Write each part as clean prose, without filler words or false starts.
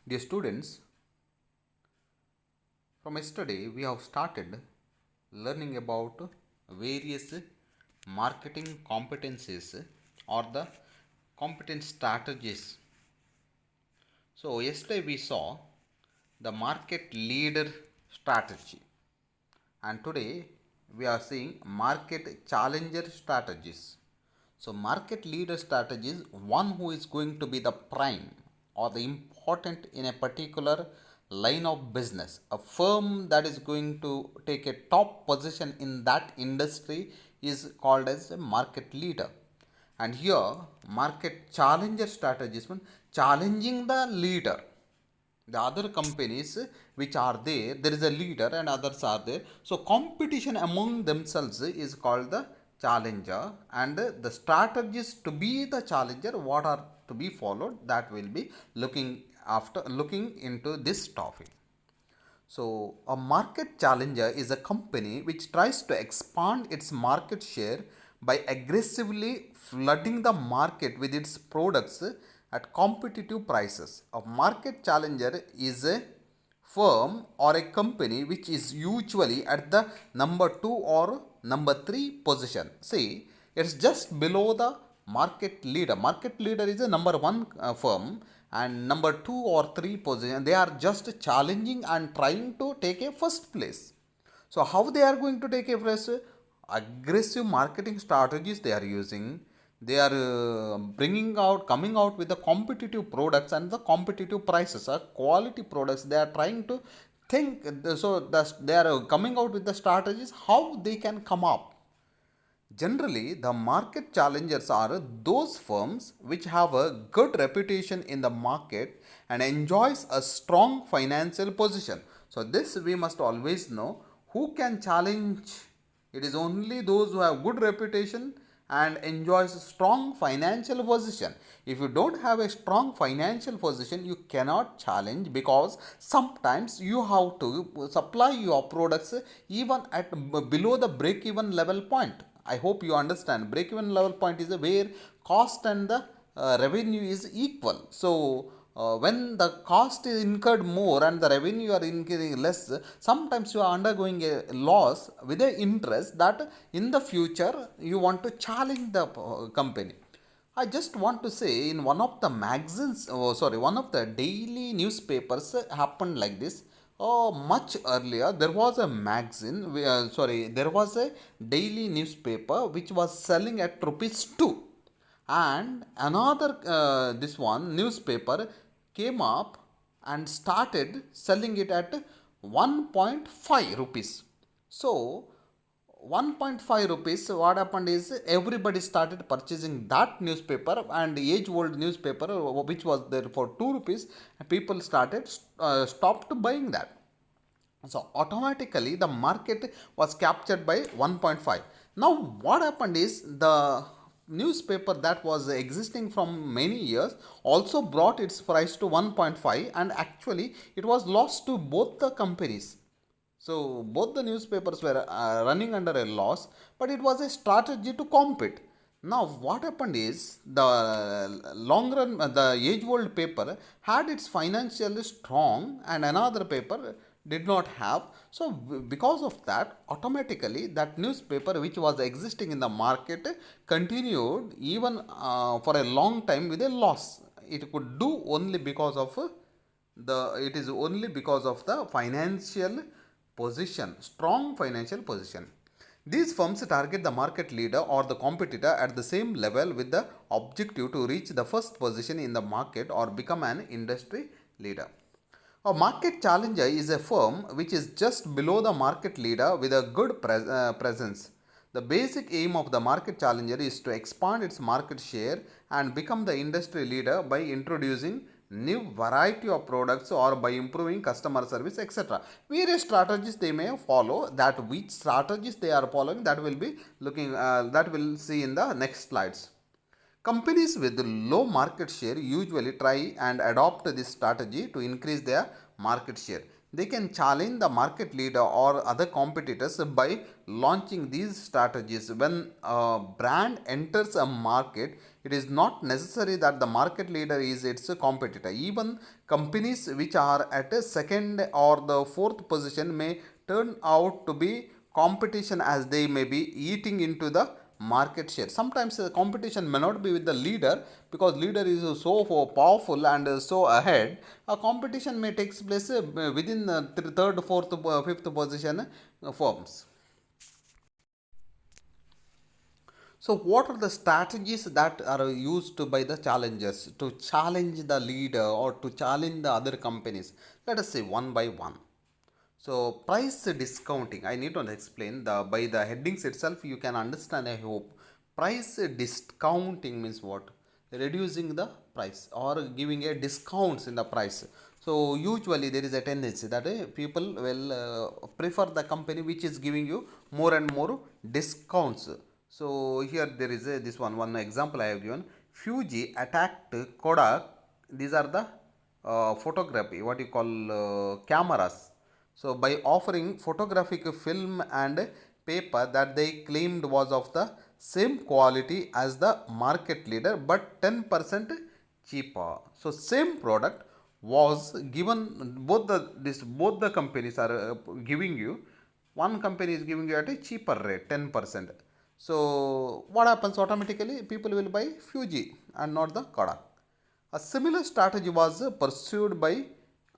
Dear students, from yesterday we have started learning about various marketing competencies or the competence strategies. So, yesterday we saw the market leader strategy, and today we are seeing market challenger strategies. So market leader strategy is one who is going to be the prime or the important in a particular line of business, a firm that is going to take a top position in that industry is called as a market leader. And here market challenger strategy is one challenging the leader, the other companies which are there is a leader and others are there, so competition among themselves is called the challenger, and the strategies to be the challenger what are to be followed, that will be looking into this topic. So, a market challenger is a company which tries to expand its market share by aggressively flooding the market with its products at competitive prices. A market challenger is a firm or a company which is usually at the number 2 or number 3 position. See, it's just below the market leader. Market leader is a number 1 firm, and number 2 or 3 position they are just challenging and trying to take a first place. So how they are going to take a first? Aggressive marketing strategies they are using. They are coming out with the competitive products and the competitive prices, quality products they are trying to think. So they are coming out with the strategies how they can come up. Generally, the market challengers are those firms which have a good reputation in the market and enjoys a strong financial position. So this we must always know who can challenge. It is only those who have good reputation and enjoys a strong financial position. If you don't have a strong financial position, you cannot challenge, because sometimes you have to supply your products even at below the break even level point. I hope you understand. Break even level point is where cost and the revenue is equal. So when the cost is incurred more and the revenue are incurring less, sometimes you are undergoing a loss with the interest that in the future you want to challenge the company. I just want to say in one of the magazines, one of the daily newspapers happened like this. Oh, much earlier, there was a magazine, there was a daily newspaper which was selling at rupees 2, and another this one newspaper came up and started selling it at 1.5 rupees. So 1.5 rupees, what happened is everybody started purchasing that newspaper, and age old newspaper which was there for 2 rupees, people started stopped buying that. So automatically the market was captured by 1.5. Now what happened is the newspaper that was existing from many years also brought its price to 1.5, and actually it was lost to both the companies. So both the newspapers were running under a loss, but it was a strategy to compete. Now what happened is the long run, the age old paper had its financially strong, and another paper did not have. So because of that, automatically that newspaper which was existing in the market continued even for a long time with a loss. It could do only because of it is only because of the financial position, strong financial position. These firms target the market leader or the competitor at the same level with the objective to reach the first position in the market or become an industry leader. A market challenger is a firm which is just below the market leader with a good presence. The basic aim of the market challenger is to expand its market share and become the industry leader by introducing new variety of products or by improving customer service, etc. Various strategies they may follow. That which strategies they are following, that will be that will see in the next slides. Companies with low market share usually try and adopt this strategy to increase their market share. They can challenge the market leader or other competitors by launching these strategies. When a brand enters a market, It is not necessary that the market leader is its competitor. Even companies which are at a second or the fourth position may turn out to be competition, as they may be eating into the market share. Sometimes the competition may not be with the leader, because leader is so powerful and so ahead. A competition may takes place within the third, fourth, fifth position firms. So, what are the strategies that are used by the challengers to challenge the leader or to challenge the other companies? Let us say one by one. So, price discounting, I need to explain the by the headings itself. You can understand, I hope. Price discounting means what? Reducing the price or giving a discounts in the price. So, usually there is a tendency that people will prefer the company which is giving you more and more discounts. So, here there is this one example I have given. Fuji attacked Kodak. These are the photography, what you call cameras. So, by offering photographic film and paper that they claimed was of the same quality as the market leader but 10% cheaper. So, same product was given, both the companies are giving you, one company is giving you at a cheaper rate 10%. So, what happens automatically? People will buy Fuji and not the Kodak. A similar strategy was pursued by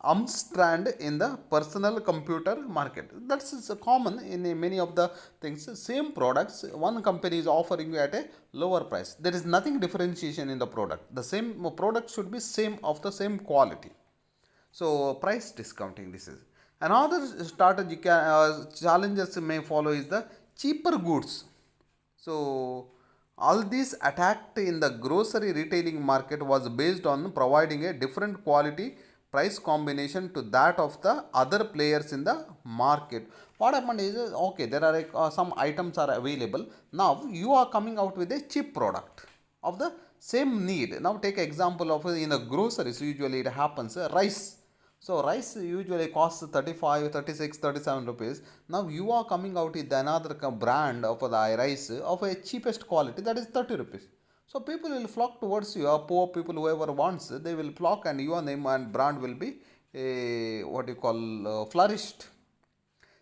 Amstrad in the personal computer market. That's common in many of the things. Same products, one company is offering you at a lower price. There is nothing differentiation in the product. The same product should be same of the same quality. So price discounting, this is another strategy. Challenges may follow is the cheaper goods. So all these attacked in the grocery retailing market was based on providing a different quality price combination to that of the other players in the market. What happened is, okay, there are some items are available. Now you are coming out with a cheap product of the same need. Now take example of in the groceries, usually it happens rice. So rice usually costs 35, 36, 37 rupees. Now you are coming out with another brand of the rice of a cheapest quality, that is 30 rupees. So people will flock towards you. Poor people, whoever wants, they will flock, and your name and brand will be what you call flourished.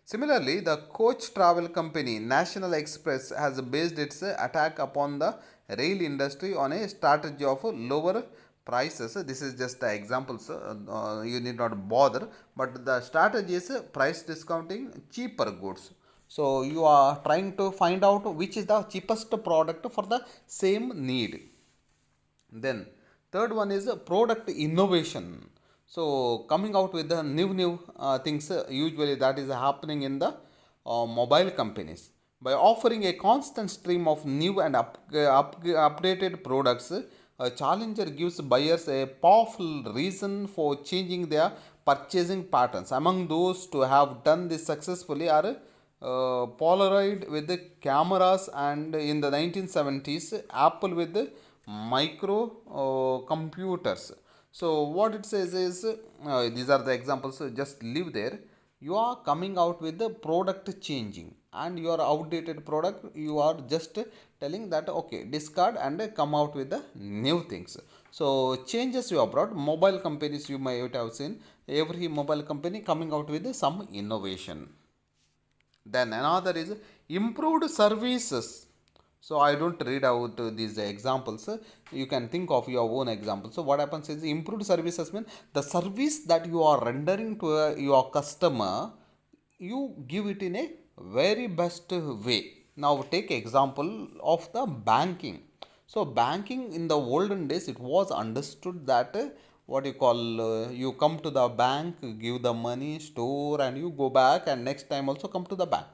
Similarly, the coach travel company National Express has based its attack upon the rail industry on a strategy of lower prices. This is just the examples. You need not bother, but the strategy is price discounting cheaper goods. So you are trying to find out which is the cheapest product for the same need. Then third one is product innovation. So coming out with the new things, usually that is happening in the mobile companies. By offering a constant stream of new and updated products, a challenger gives buyers a powerful reason for changing their purchasing patterns. Among those to have done this successfully are Polaroid with the cameras, and in the 1970s Apple with the micro computers. So what it says is, these are the examples. So just leave there. You are coming out with the product changing, and your outdated product you are just telling that okay, discard and come out with the new things. So changes you have brought. Mobile companies, you might have seen every mobile company coming out with some innovation. Then another is improved services. So I don't read out these examples. You can think of your own example. So what happens is, improved services mean the service that you are rendering to your customer, you give it in a very best way. Now take example of the banking. So banking in the olden days, it was understood that what you call you come to the bank, give the money, store, and you go back, and next time also come to the bank.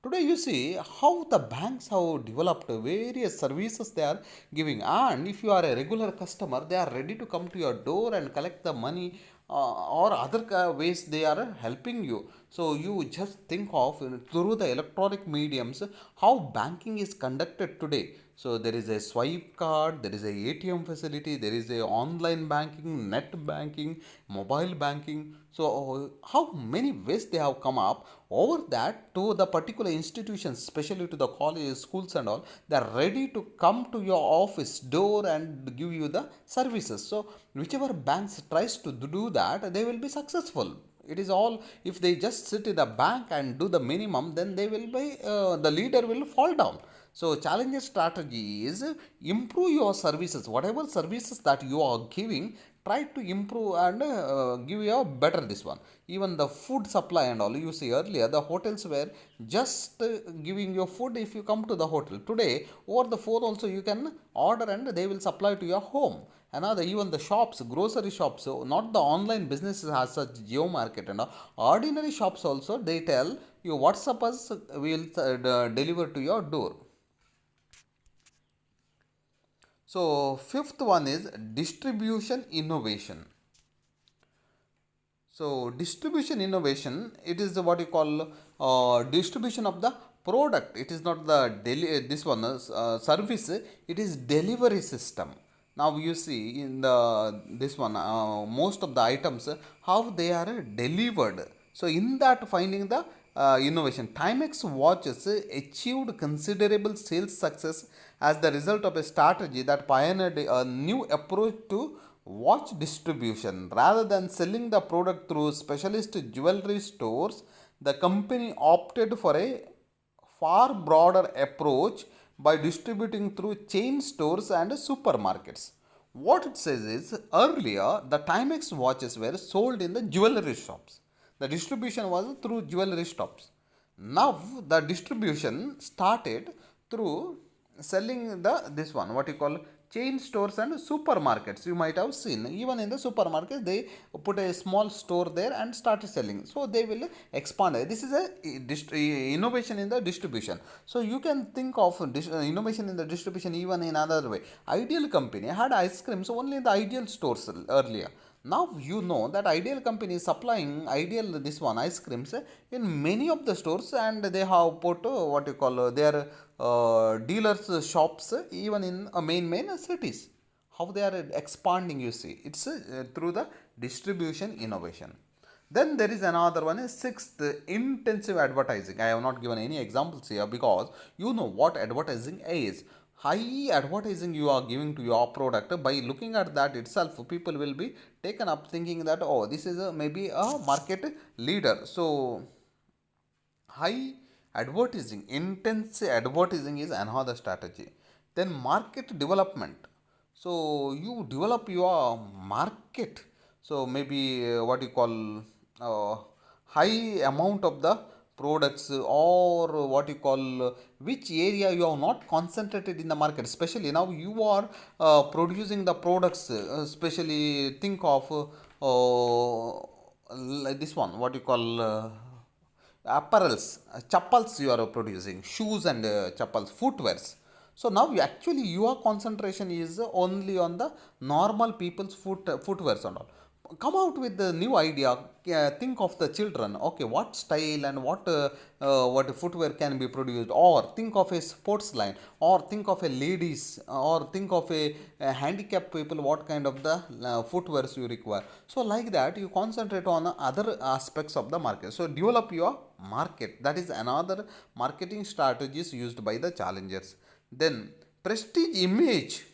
Today you see how the banks have developed various services they are giving, and if you are a regular customer, they are ready to come to your door and collect the money, or other ways they are helping you. So you just think of through the electronic mediums how banking is conducted today. So there is a swipe card, there is a ATM facility, there is a online banking, net banking, mobile banking. So how many ways they have come up over that to the particular institutions, especially to the colleges, schools and all, they are ready to come to your office door and give you the services. So whichever banks tries to do that, they will be successful. It is all, if they just sit in the bank and do the minimum, then they will be the leader will fall down. So challenger strategy is improve your services. Whatever services that you are giving, try to improve and give you a better this one. Even the food supply and all, you see earlier the hotels were just giving you food if you come to the hotel. Today over the phone also you can order and they will supply to your home. Another, even the shops, grocery shops, so not the online businesses as such, geo market and all, ordinary shops also, they tell you WhatsApp us, we will deliver to your door. So fifth one is distribution innovation. So distribution innovation, it is what you call distribution of the product. It is not the this one service. It is delivery system. Now you see in the this one most of the items how they are delivered. So in that finding the innovation, Timex watches achieved considerable sales success as the result of a strategy that pioneered a new approach to watch distribution. Rather than selling the product through specialist jewelry stores, the company opted for a far broader approach by distributing through chain stores and supermarkets. What it says is earlier the Timex watches were sold in the jewelry shops. The distribution was through jewelry shops. Now the distribution started through selling the this one what you call chain stores and supermarkets. You might have seen even in the supermarket they put a small store there and started selling. So they will expand. This is a innovation in the distribution. So you can think of innovation in the distribution even in another way. Ideal company had ice creams only in the Ideal stores earlier. Now you know that Ideal company is supplying Ideal this one ice creams in many of the stores, and they have put what you call their dealers shops even in main cities. How they are expanding, you see, it's through the distribution innovation. Then there is another one is sixth, intensive advertising. I have not given any examples here because you know what advertising is. High advertising you are giving to your product, by looking at that itself, people will be taken up thinking that oh, this is maybe a market leader. So high advertising, intense advertising is another strategy. Then market development. So you develop your market. So maybe what you call high amount of the products, or what you call which area you are not concentrated in the market. Especially now you are producing the products. Especially think of like this one. What you call. Apparels, chappals you are producing, shoes and chappals, footwears. So now you actually your concentration is only on the normal people's footwears and all. Come out with the new idea. Think of the children. Okay, what style and what footwear can be produced, or think of a sports line, or think of a ladies, or think of a handicapped people. What kind of the footwears you require? So like that, you concentrate on other aspects of the market. So develop your market. That is another marketing strategies used by the challengers. Then prestige image.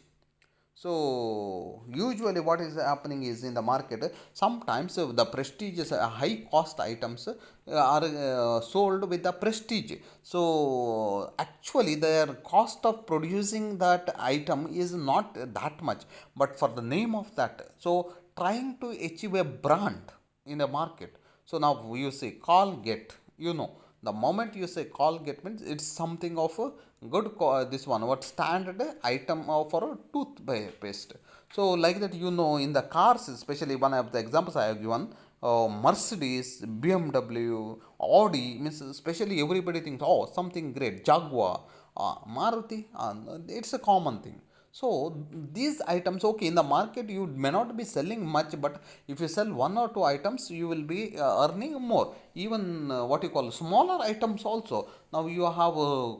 So usually what is happening is in the market sometimes the prestigious high cost items are sold with the prestige. So actually their cost of producing that item is not that much, but for the name of that, so trying to achieve a brand in the market. So now you say Colgate, you know, the moment you say Colgate means it's something of a good this one what standard item for a toothpaste. So like that, you know, in the cars, especially one of the examples I have given, Mercedes, BMW, Audi means especially everybody thinks oh something great, Jaguar, Maruti, it's a common thing. So these items, okay, in the market you may not be selling much, but if you sell one or two items, you will be earning more. Even what you call smaller items also. Now you have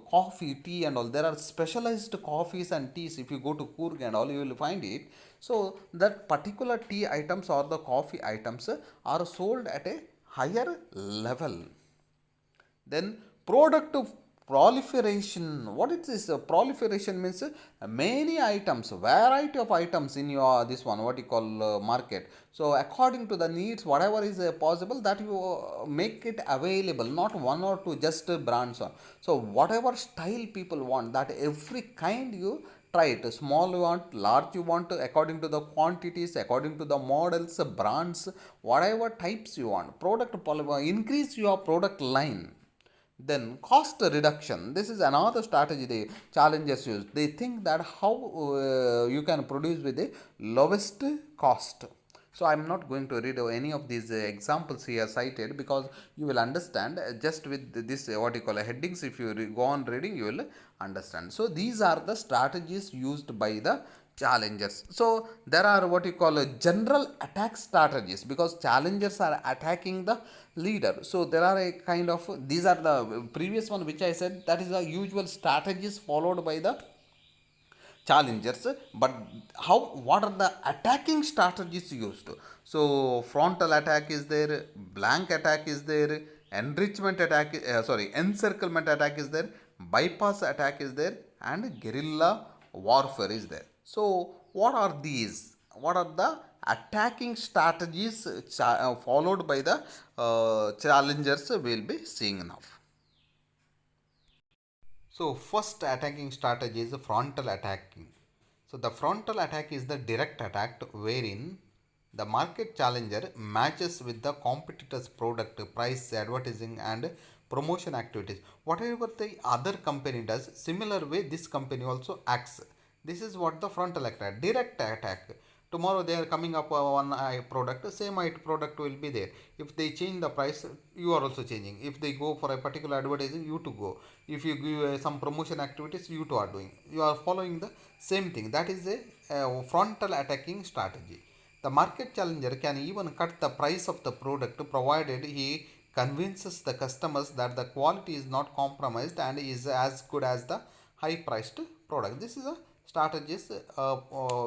coffee, tea, and all. There are specialized coffees and teas. If you go to Coorg and all, you will find it. So that particular tea items or the coffee items are sold at a higher level. Then product proliferation. What is this? Proliferation means many items, variety of items in your this one. What you call market. So according to the needs, whatever is possible, that you make it available. Not one or two, just brands. So whatever style people want, that every kind you try it. Small you want, large you want, according to the quantities, according to the models, brands, whatever types you want. Increase your product line. Then cost reduction. This is another strategy the challengers use. They think that how you can produce with the lowest cost. So I'm not going to read any of these examples here cited, because you will understand just with this what you call headings. If you go on reading, you will understand. So these are the strategies used by the challengers. So there are what you call a general attack strategies, because challengers are attacking the leader. So there are a kind of, these are the previous one which I said, that is the usual strategies followed by the challengers. But how, what are the attacking strategies used? So frontal attack is there, blank attack is there, enrichment attack, encirclement attack is there, bypass attack is there, and guerrilla warfare is there. So what are these, what are the attacking strategies followed by the challengers will be seeing now. So first attacking strategy is frontal attacking. So the frontal attack is the direct attack wherein the market challenger matches with the competitor's product, price, advertising, and promotion activities. Whatever the other company does, similar way this company also acts. This is what the frontal attack, direct attack. Tomorrow they are coming up one product, same product will be there. If they change the price, you are also changing. If they go for a particular advertising, you to go. If you give some promotion activities, you two are doing. You are following the same thing. That is a frontal attacking strategy. The market challenger can even cut the price of the product provided he convinces the customers that the quality is not compromised and is as good as the high priced product. This is a strategies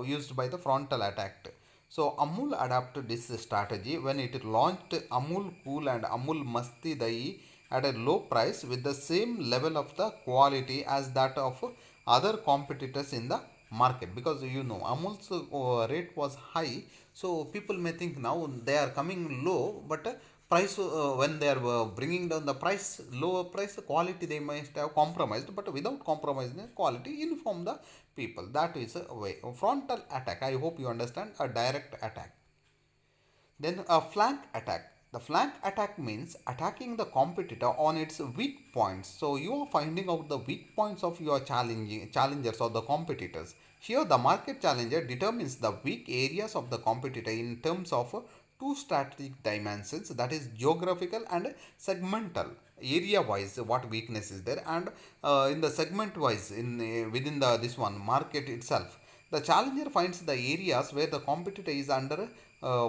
used by the frontal attack. So Amul adapted this strategy when it launched Amul Cool and Amul Masti Dahi at a low price with the same level of the quality as that of other competitors in the market. Because you know Amul's rate was high, so people may think now they are coming low, but price when they are bringing down the price, lower price, quality they might have compromised, but without compromising quality, inform the people. That is a way. Frontal attack, I hope you understand. A direct attack. Then a flank attack. The flank attack means attacking the competitor on its weak points. So you are finding out the weak points of your challengers or the competitors. Here the market challenger determines the weak areas of the competitor in terms of two strategic dimensions, that is geographical and segmental. Area wise what weakness is there, and in the segment wise in within the this one market itself, the challenger finds the areas where the competitor is under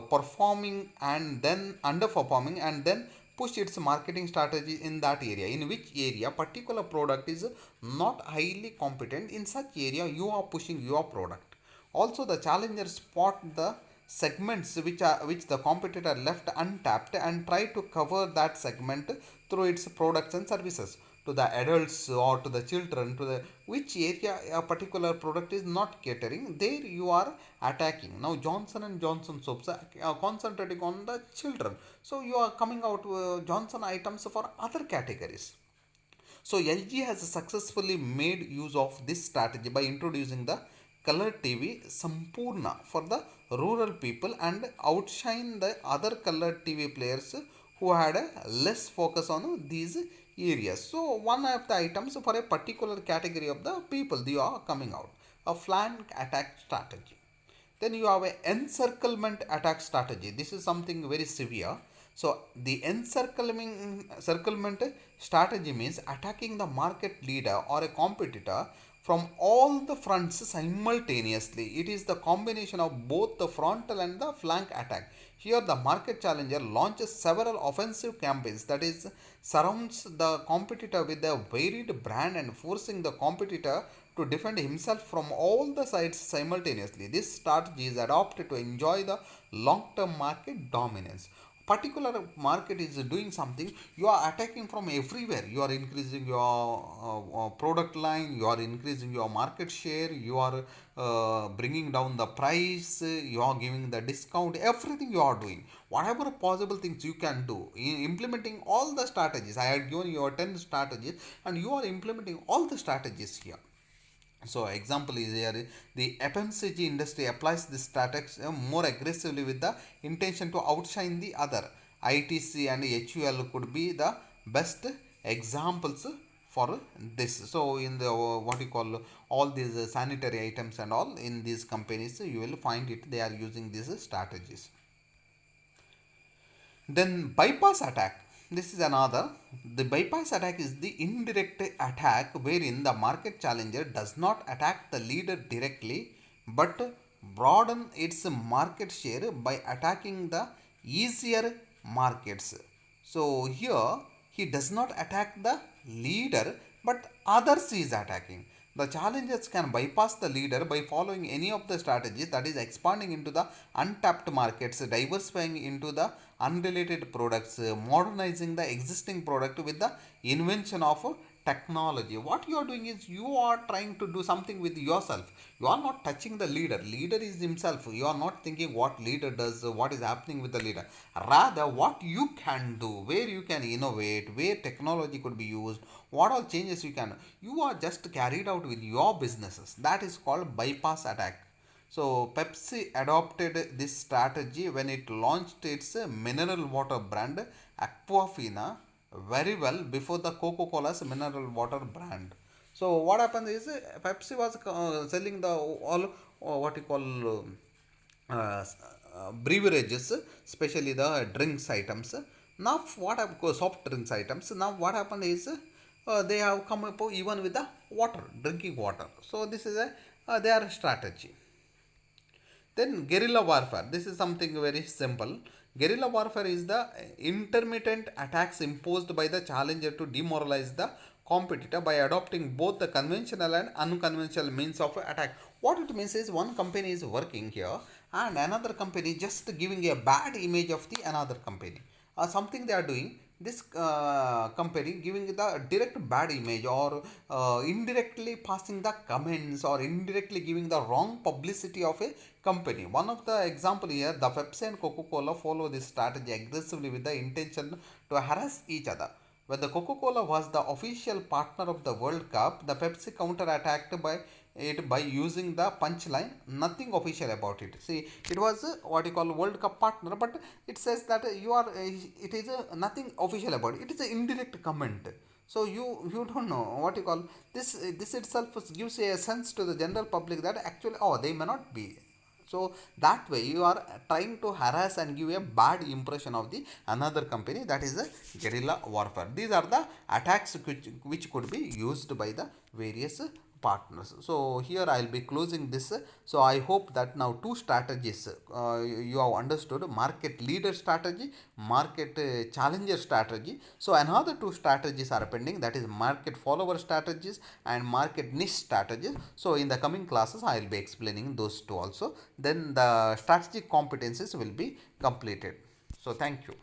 performing and then underperforming, and then push its marketing strategy in that area. In which area particular product is not highly competent, in such area you are pushing your product. Also the challenger spot the segments which the competitor left untapped and try to cover that segment through its products and services. To the adults or to the children, to the which area a particular product is not catering, there you are attacking. Now Johnson and Johnson soaps are concentrating on the children, so you are coming out Johnson items for other categories. So LG has successfully made use of this strategy by introducing the color TV Sampurna for the rural people and outshine the other color TV players who had a less focus on these areas. So one of the items for a particular category of the people they are coming out. A flank attack strategy. Then you have a encirclement attack strategy. This is something very severe. So the encirclement strategy means attacking the market leader or a competitor from all the fronts simultaneously. It is the combination of both the frontal and the flank attack. Here, the market challenger launches several offensive campaigns, that is, surrounds the competitor with a varied brand and forcing the competitor to defend himself from all the sides simultaneously. This strategy is adopted to enjoy the long term market dominance. Particular market is doing something, you are attacking from everywhere. You are increasing your product line, you are increasing your market share, you are bringing down the price, you are giving the discount, everything you are doing, whatever possible things you can do, implementing all the strategies. I had given you 10 strategies and you are implementing all the strategies here. So example is here, the FMCG industry applies this strategy more aggressively with the intention to outshine the other. ITC and HUL could be the best examples for this. So in the what you call all these sanitary items and all in these companies, you will find it they are using these strategies. Then bypass attack. This is another. The bypass attack is the indirect attack wherein the market challenger does not attack the leader directly but broaden its market share by attacking the easier markets. So here he does not attack the leader but others he is attacking. The challengers can bypass the leader by following any of the strategies, that is expanding into the untapped markets, diversifying into the unrelated products, modernizing the existing product with the invention of technology. What you are doing is you are trying to do something with yourself. You are not touching the leader. Leader is himself. You are not thinking what leader does, what is happening with the leader. Rather, what you can do, where you can innovate, where technology could be used, what all changes you can. You are just carried out with your businesses. That is called bypass attack. So Pepsi adopted this strategy when it launched its mineral water brand Aquafina very well before the Coca-Cola's mineral water brand. So what happened is Pepsi was selling the all what you call uh, beverages, especially the drinks items. Now what have soft drinks items? Now what happened is they have come up even with the water, drinking water. So this is a their strategy. Then guerrilla warfare. This is something very simple. Guerrilla warfare is the intermittent attacks imposed by the challenger to demoralize the competitor by adopting both the conventional and unconventional means of attack. What it means is one company is working here and another company just giving a bad image of the another company. Something they are doing, this company giving the direct bad image or indirectly passing the comments or indirectly giving the wrong publicity of a company. One of the example here, the Pepsi and Coca-Cola follow this strategy aggressively with the intention to harass each other. When the Coca-Cola was the official partner of the World Cup, the Pepsi counter-attacked by it by using the punchline, nothing official about it. See, it was what you call World Cup partner, but it says that you are, it is nothing official about it. It is an indirect comment. So you don't know what you call this. This itself gives a sense to the general public that actually, oh, they may not be. So that way you are trying to harass and give a bad impression of the another company. That is the guerrilla warfare. These are the attacks which could be used by the various partners. So here I will be closing this. So I hope that now two strategies you have understood: market leader strategy, market challenger strategy. So another two strategies are pending, that is market follower strategies and market niche strategies. So in the coming classes I will be explaining those two also. Then the strategic competencies will be completed. So thank you.